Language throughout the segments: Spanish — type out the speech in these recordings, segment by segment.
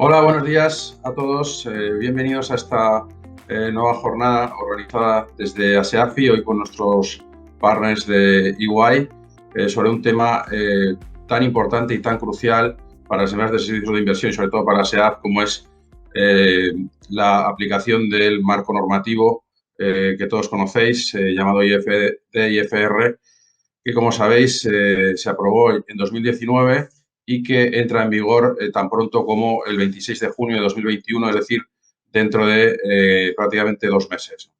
Hola, buenos días a todos. Bienvenidos a esta nueva jornada organizada desde ASEAFI, hoy con nuestros partners de EY, sobre un tema tan importante y tan crucial para las empresas de servicios de inversión y sobre todo para ASEAF, como es la aplicación del marco normativo que todos conocéis, llamado IFD-IFR, que, como sabéis, se aprobó en 2019 y que entra en vigor tan pronto como el 26 de junio de 2021, es decir, dentro de prácticamente 2 meses.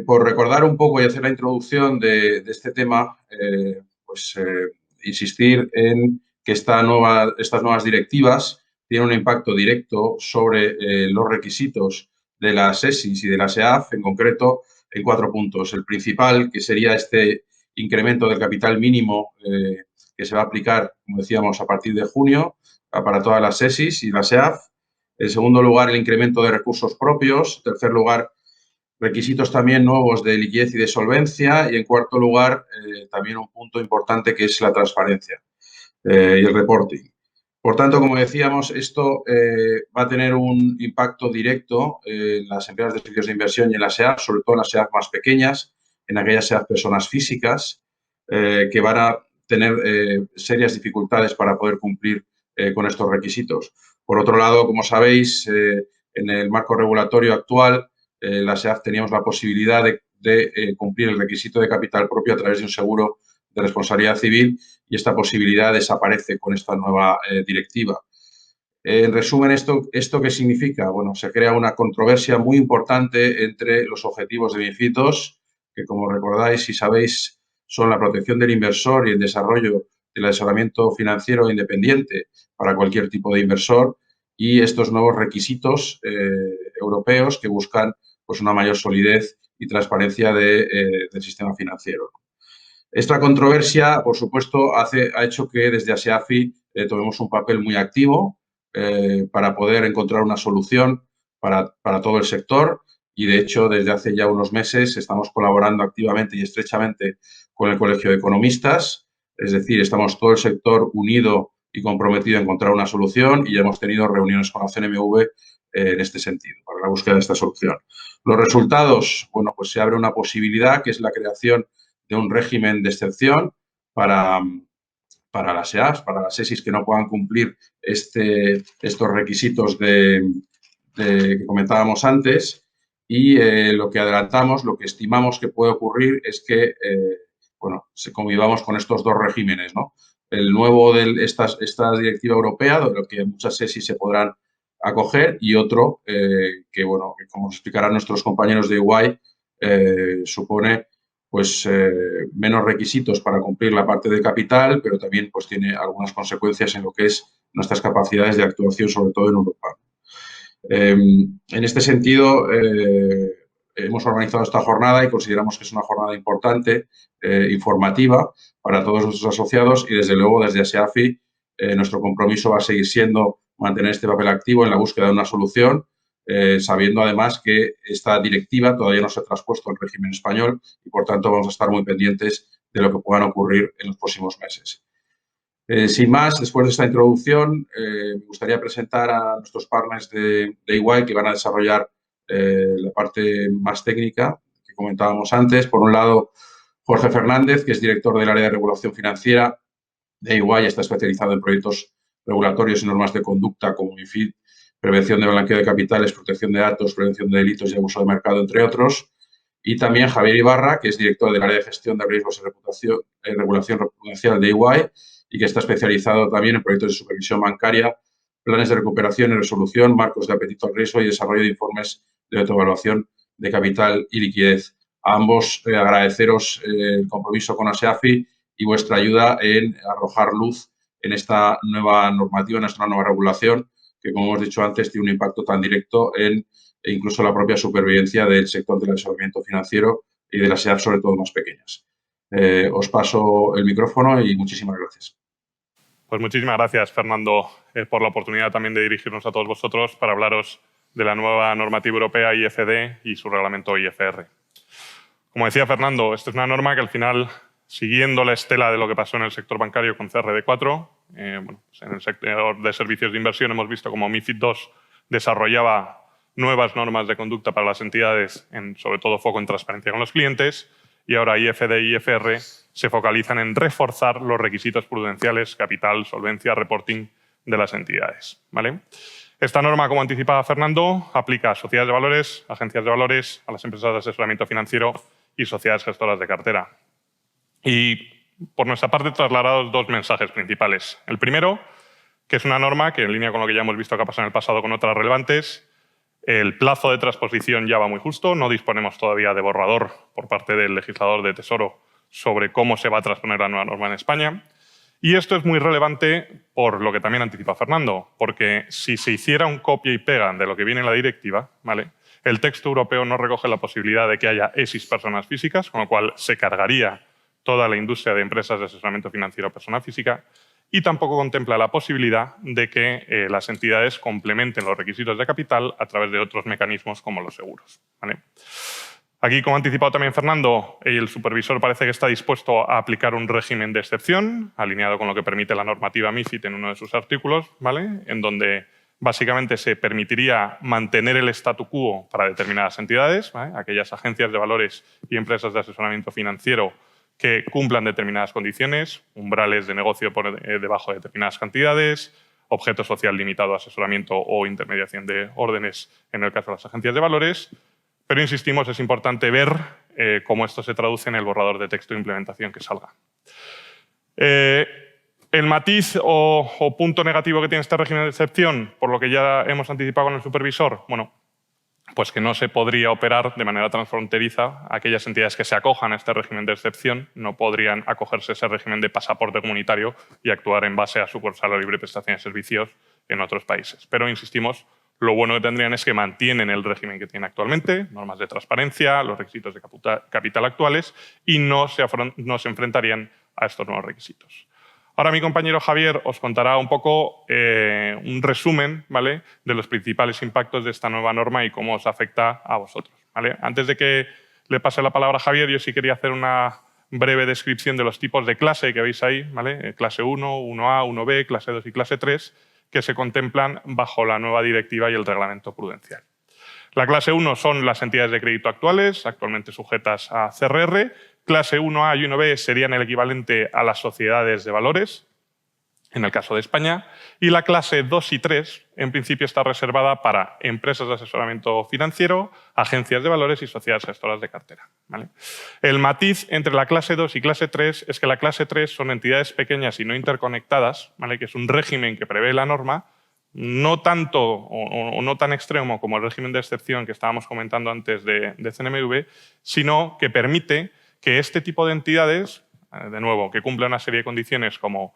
Por recordar un poco y hacer la introducción de este tema, insistir en que estas nuevas directivas tienen un impacto directo sobre los requisitos de la SESIS y de la SEAF, en concreto, en 4 puntos. El principal, que sería este incremento del capital mínimo que se va a aplicar, como decíamos, a partir de junio para todas las SESIS y la SEAF. En segundo lugar, el incremento de recursos propios. En tercer lugar, requisitos también nuevos de liquidez y de solvencia. Y, en cuarto lugar, también un punto importante que es la transparencia y el reporting. Por tanto, como decíamos, esto va a tener un impacto directo en las empresas de servicios de inversión y en las SEAF, sobre todo en las SEAF más pequeñas, en aquellas SEAF personas físicas, que van a tener serias dificultades para poder cumplir con estos requisitos. Por otro lado, como sabéis, en el marco regulatorio actual, la SEAF teníamos la posibilidad de cumplir el requisito de capital propio a través de un seguro de responsabilidad civil, y esta posibilidad desaparece con esta nueva directiva. En resumen, ¿esto qué significa? Bueno, se crea una controversia muy importante entre los objetivos de MiFID II, que, como recordáis y sabéis, son la protección del inversor y el desarrollo del asesoramiento financiero independiente para cualquier tipo de inversor, y estos nuevos requisitos europeos que buscan pues, una mayor solidez y transparencia del sistema financiero. Esta controversia, por supuesto, ha hecho que desde ASEAFI tomemos un papel muy activo para poder encontrar una solución para todo el sector, y, de hecho, desde hace ya unos meses estamos colaborando activamente y estrechamente con el Colegio de Economistas. Es decir, estamos todo el sector unido y comprometido a encontrar una solución, y ya hemos tenido reuniones con la CNMV en este sentido, para la búsqueda de esta solución. Los resultados, bueno, pues se abre una posibilidad, que es la creación de un régimen de excepción para las SEAFs, para las SESIs que no puedan cumplir estos requisitos que comentábamos antes. Y lo que adelantamos, lo que estimamos que puede ocurrir es que convivamos con estos dos regímenes, ¿no? El nuevo de esta directiva europea, de lo que muchas SESIs se podrán acoger, y otro que, bueno, que, como explicarán nuestros compañeros de EY, supone pues menos requisitos para cumplir la parte de capital, pero también pues tiene algunas consecuencias en lo que es nuestras capacidades de actuación, sobre todo en Europa. En este sentido, hemos organizado esta jornada y consideramos que es una jornada importante, informativa para todos nuestros asociados, y, desde luego, desde ASEAFI nuestro compromiso va a seguir siendo mantener este papel activo en la búsqueda de una solución, sabiendo además que esta directiva todavía no se ha traspuesto al régimen español y, por tanto, vamos a estar muy pendientes de lo que puedan ocurrir en los próximos meses. Sin más, después de esta introducción, me gustaría presentar a nuestros partners de EY, que van a desarrollar la parte más técnica que comentábamos antes. Por un lado, Jorge Fernández, que es director del área de regulación financiera de EY, está especializado en proyectos regulatorios y normas de conducta como MiFID, prevención de blanqueo de capitales, protección de datos, prevención de delitos y abuso de mercado, entre otros. Y también Javier Ibarra, que es director del área de gestión de riesgos y regulación prudencial de EY, y que está especializado también en proyectos de supervisión bancaria, planes de recuperación y resolución, marcos de apetito al riesgo y desarrollo de informes de autoevaluación de capital y liquidez. A ambos agradeceros el compromiso con ASEAFI y vuestra ayuda en arrojar luz en esta nueva normativa, en esta nueva regulación, que, como hemos dicho antes, tiene un impacto tan directo en incluso la propia supervivencia del sector del asesoramiento financiero y de las SEAF, sobre todo más pequeñas. Os paso el micrófono y muchísimas gracias. Pues muchísimas gracias, Fernando, por la oportunidad también de dirigirnos a todos vosotros para hablaros de la nueva normativa europea IFD y su reglamento IFR. Como decía Fernando, esta es una norma que al final siguiendo la estela de lo que pasó en el sector bancario con CRD4, pues en el sector de servicios de inversión hemos visto como MiFID II desarrollaba nuevas normas de conducta para las entidades, sobre todo foco en transparencia con los clientes, y ahora IFD y IFR se focalizan en reforzar los requisitos prudenciales, capital, solvencia, reporting de las entidades, ¿vale? Esta norma, como anticipaba Fernando, aplica a sociedades de valores, agencias de valores, a las empresas de asesoramiento financiero y sociedades gestoras de cartera. Y por nuestra parte, trasladados dos mensajes principales. El primero, que es una norma que, en línea con lo que ya hemos visto que ha pasado en el pasado con otras relevantes, el plazo de transposición ya va muy justo, no disponemos todavía de borrador por parte del legislador de Tesoro sobre cómo se va a transponer la nueva norma en España. Y esto es muy relevante por lo que también anticipa Fernando, porque si se hiciera un copia y pega de lo que viene en la directiva, ¿vale?, el texto europeo no recoge la posibilidad de que haya ESIs personas físicas, con lo cual se cargaría toda la industria de empresas de asesoramiento financiero a persona física, y tampoco contempla la posibilidad de que las entidades complementen los requisitos de capital a través de otros mecanismos como los seguros, ¿vale? Aquí, como ha anticipado también Fernando, el supervisor parece que está dispuesto a aplicar un régimen de excepción, alineado con lo que permite la normativa MiFID en uno de sus artículos, ¿vale?, en donde básicamente se permitiría mantener el statu quo para determinadas entidades, ¿vale?, aquellas agencias de valores y empresas de asesoramiento financiero que cumplan determinadas condiciones, umbrales de negocio por debajo de determinadas cantidades, objeto social limitado, asesoramiento o intermediación de órdenes en el caso de las agencias de valores. Pero insistimos, es importante ver cómo esto se traduce en el borrador de texto de implementación que salga. El matiz o punto negativo que tiene este régimen de excepción, por lo que ya hemos anticipado con el supervisor, bueno, pues que no se podría operar de manera transfronteriza. Aquellas entidades que se acojan a este régimen de excepción no podrían acogerse a ese régimen de pasaporte comunitario y actuar en base a sucursal o libre prestación de servicios en otros países. Pero insistimos, lo bueno que tendrían es que mantienen el régimen que tienen actualmente, normas de transparencia, los requisitos de capital actuales, y no se enfrentarían a estos nuevos requisitos. Ahora mi compañero Javier os contará un poco un resumen, ¿vale?, de los principales impactos de esta nueva norma y cómo os afecta a vosotros, ¿vale? Antes de que le pase la palabra a Javier, yo sí quería hacer una breve descripción de los tipos de clase que veis ahí, ¿vale? Clase 1, 1A, 1B, clase 2 y clase 3, que se contemplan bajo la nueva directiva y el reglamento prudencial. La clase 1 son las entidades de crédito actuales, actualmente sujetas a CRR. Clase 1A y 1B serían el equivalente a las sociedades de valores, en el caso de España. Y la clase 2 y 3, en principio, está reservada para empresas de asesoramiento financiero, agencias de valores y sociedades gestoras de cartera, ¿vale? El matiz entre la clase 2 y clase 3 es que la clase 3 son entidades pequeñas y no interconectadas, ¿vale?, que es un régimen que prevé la norma, no tanto o no tan extremo como el régimen de excepción que estábamos comentando antes de CNMV, sino que permite que este tipo de entidades, de nuevo, que cumplan una serie de condiciones como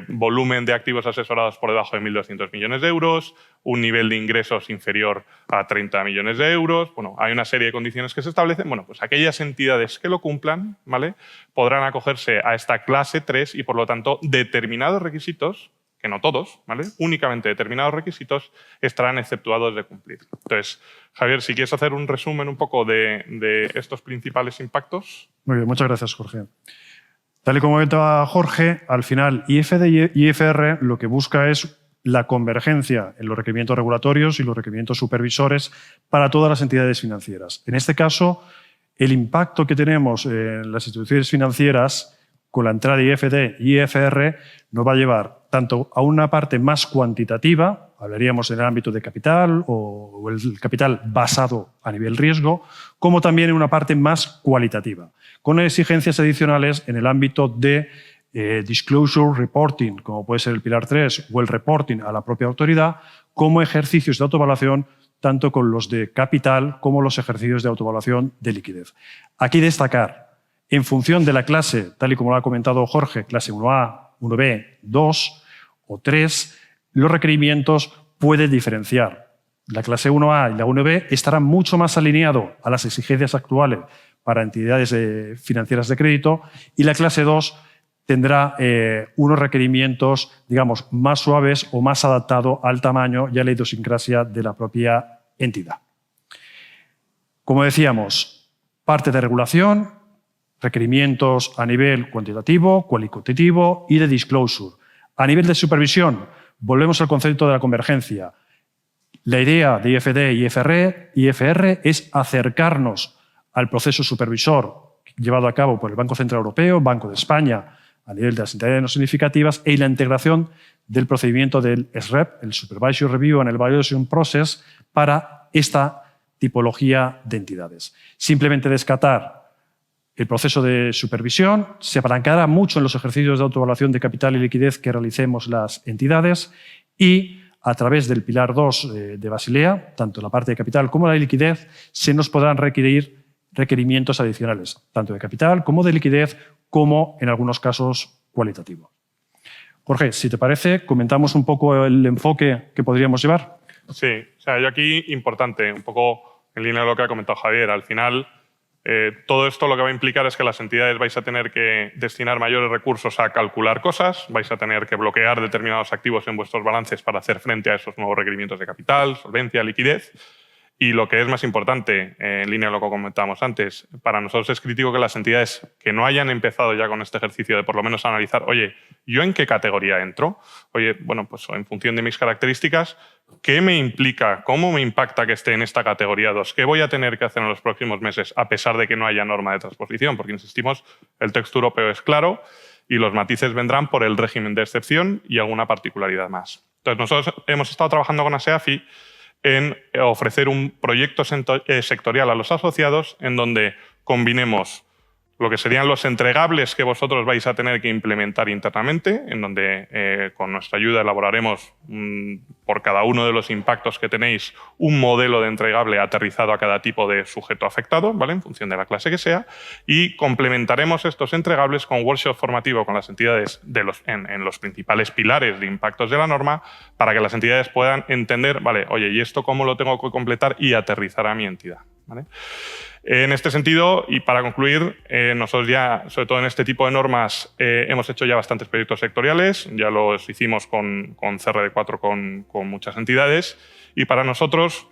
volumen de activos asesorados por debajo de 1.200 millones de euros, un nivel de ingresos inferior a 30 millones de euros. Bueno, hay una serie de condiciones que se establecen. Bueno, pues aquellas entidades que lo cumplan, ¿vale?, podrán acogerse a esta clase 3 y, por lo tanto, determinados requisitos, que no todos, ¿vale?, únicamente determinados requisitos estarán exceptuados de cumplir. Entonces, Javier, si quieres hacer un resumen un poco de estos principales impactos. Muy bien, muchas gracias, Jorge. Tal y como comentaba Jorge, al final IFD y IFR lo que busca es la convergencia en los requerimientos regulatorios y los requerimientos supervisores para todas las entidades financieras. En este caso, el impacto que tenemos en las instituciones financieras con la entrada de IFD y IFR nos va a llevar tanto a una parte más cuantitativa, hablaríamos en el ámbito de capital o el capital basado a nivel riesgo, como también en una parte más cualitativa, con exigencias adicionales en el ámbito de disclosure reporting, como puede ser el Pilar 3 o el reporting a la propia autoridad, como ejercicios de autoevaluación tanto con los de capital como los ejercicios de autoevaluación de liquidez. Aquí destacar, en función de la clase, tal y como lo ha comentado Jorge, clase 1A, 1B, 2 o 3, los requerimientos pueden diferenciar. La clase 1A y la 1B estarán mucho más alineados a las exigencias actuales para entidades financieras de crédito y la clase 2 tendrá unos requerimientos, digamos, más suaves o más adaptados al tamaño y a la idiosincrasia de la propia entidad. Como decíamos, parte de regulación, requerimientos a nivel cuantitativo, cualitativo y de disclosure. A nivel de supervisión, volvemos al concepto de la convergencia. La idea de IFD y IFR es acercarnos al proceso supervisor llevado a cabo por el Banco Central Europeo, Banco de España, a nivel de las entidades no significativas, y la integración del procedimiento del SREP, el Supervisory Review and Evaluation Process, para esta tipología de entidades. Simplemente descartar el proceso de supervisión se apalancará mucho en los ejercicios de autoevaluación de capital y liquidez que realicemos las entidades y a través del Pilar 2 de Basilea, tanto la parte de capital como la de liquidez, se nos podrán requerir requerimientos adicionales, tanto de capital como de liquidez, como en algunos casos cualitativo. Jorge, si te parece, comentamos un poco el enfoque que podríamos llevar. Sí, o sea, yo aquí, importante, un poco en línea de lo que ha comentado Javier, al final todo esto lo que va a implicar es que las entidades vais a tener que destinar mayores recursos a calcular cosas, vais a tener que bloquear determinados activos en vuestros balances para hacer frente a esos nuevos requerimientos de capital, solvencia, liquidez. Y lo que es más importante, en línea con lo que comentábamos antes, para nosotros es crítico que las entidades que no hayan empezado ya con este ejercicio de por lo menos analizar, oye, ¿yo en qué categoría entro? Oye, bueno, pues en función de mis características, ¿qué me implica? ¿Cómo me impacta que esté en esta categoría 2? ¿Qué voy a tener que hacer en los próximos meses a pesar de que no haya norma de transposición? Porque, insistimos, el texto europeo es claro y los matices vendrán por el régimen de excepción y alguna particularidad más. Entonces, nosotros hemos estado trabajando con ASEAFI en ofrecer un proyecto sectorial a los asociados en donde combinemos lo que serían los entregables que vosotros vais a tener que implementar internamente, en donde con nuestra ayuda elaboraremos por cada uno de los impactos que tenéis un modelo de entregable aterrizado a cada tipo de sujeto afectado, ¿vale? En función de la clase que sea, y complementaremos estos entregables con workshop formativo con las entidades en los principales pilares de impactos de la norma para que las entidades puedan entender, vale, oye, ¿y esto cómo lo tengo que completar y aterrizar a mi entidad? ¿Vale? En este sentido, y para concluir, nosotros ya, sobre todo en este tipo de normas, hemos hecho ya bastantes proyectos sectoriales, ya los hicimos con CRD4 con muchas entidades, y para nosotros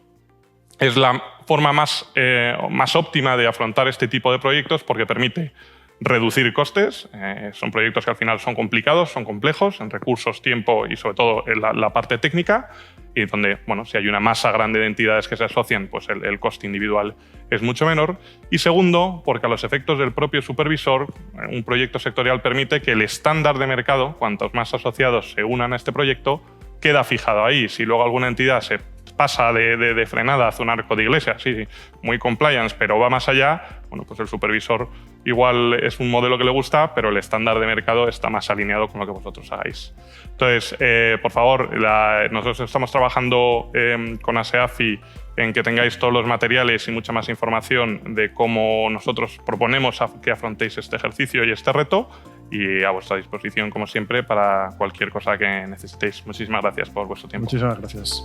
es la forma más óptima de afrontar este tipo de proyectos porque permite reducir costes. Son proyectos que al final son complicados, son complejos en recursos, tiempo y sobre todo en la parte técnica, y donde, bueno, si hay una masa grande de entidades que se asocian, pues el coste individual es mucho menor. Y segundo, porque a los efectos del propio supervisor, un proyecto sectorial permite que el estándar de mercado, cuantos más asociados se unan a este proyecto, queda fijado ahí. Si luego alguna entidad se pasa de frenada, hace un arco de iglesia, sí, muy compliance, pero va más allá, bueno, pues el supervisor igual es un modelo que le gusta, pero el estándar de mercado está más alineado con lo que vosotros hagáis. Entonces, por favor, nosotros estamos trabajando con ASEAFI en que tengáis todos los materiales y mucha más información de cómo nosotros proponemos que afrontéis este ejercicio y este reto, y a vuestra disposición, como siempre, para cualquier cosa que necesitéis. Muchísimas gracias por vuestro tiempo. Muchísimas gracias.